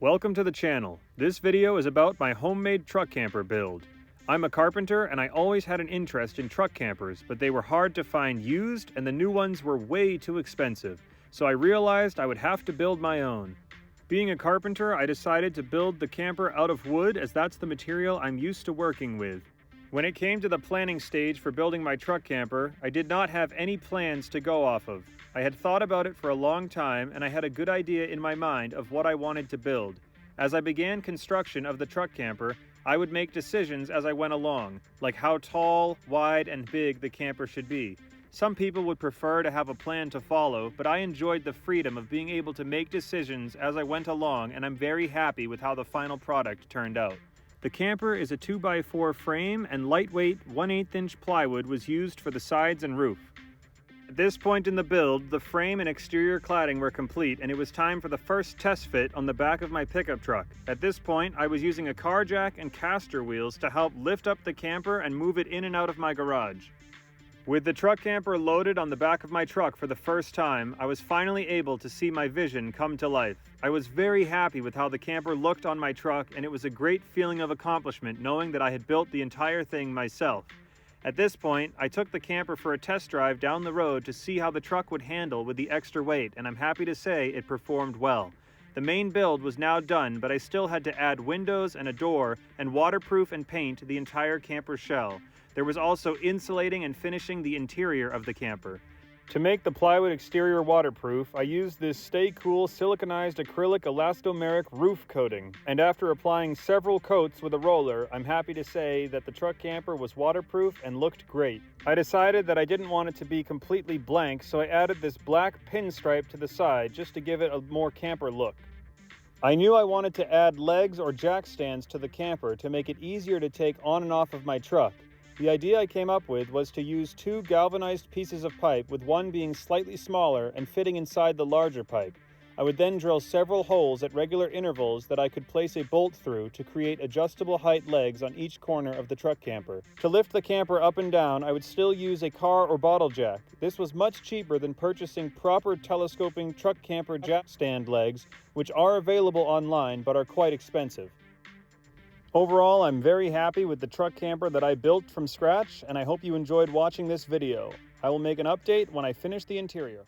Welcome to the channel. This video is about my homemade truck camper build. I'm a carpenter and I always had an interest in truck campers, but they were hard to find used and the new ones were way too expensive, so I realized I would have to build my own. Being a carpenter, I decided to build the camper out of wood as that's the material I'm used to working with. When it came to the planning stage for building my truck camper, I did not have any plans to go off of. I had thought about it for a long time and I had a good idea in my mind of what I wanted to build. As I began construction of the truck camper, I would make decisions as I went along, like how tall, wide, and big the camper should be. Some people would prefer to have a plan to follow, but I enjoyed the freedom of being able to make decisions as I went along, and I'm very happy with how the final product turned out. The camper is a 2x4 frame and lightweight 1/8 inch plywood was used for the sides and roof. At this point in the build, the frame and exterior cladding were complete and it was time for the first test fit on the back of my pickup truck. At this point, I was using a car jack and caster wheels to help lift up the camper and move it in and out of my garage. With the truck camper loaded on the back of my truck for the first time, I was finally able to see my vision come to life. I was very happy with how the camper looked on my truck, and it was a great feeling of accomplishment knowing that I had built the entire thing myself. At this point, I took the camper for a test drive down the road to see how the truck would handle with the extra weight, and I'm happy to say it performed well. The main build was now done, but I still had to add windows and a door and waterproof and paint the entire camper shell. There was also insulating and finishing the interior of the camper. To make the plywood exterior waterproof, I used this Stay Cool siliconized acrylic elastomeric roof coating, and after applying several coats with a roller, I'm happy to say that the truck camper was waterproof and looked great. I decided that I didn't want it to be completely blank, so I added this black pinstripe to the side just to give it a more camper look. I knew I wanted to add legs or jack stands to the camper to make it easier to take on and off of my truck. The idea I came up with was to use two galvanized pieces of pipe, with one being slightly smaller and fitting inside the larger pipe. I would then drill several holes at regular intervals that I could place a bolt through to create adjustable height legs on each corner of the truck camper. To lift the camper up and down, I would still use a car or bottle jack. This was much cheaper than purchasing proper telescoping truck camper jack stand legs, which are available online but are quite expensive. Overall, I'm very happy with the truck camper that I built from scratch, and I hope you enjoyed watching this video. I will make an update when I finish the interior.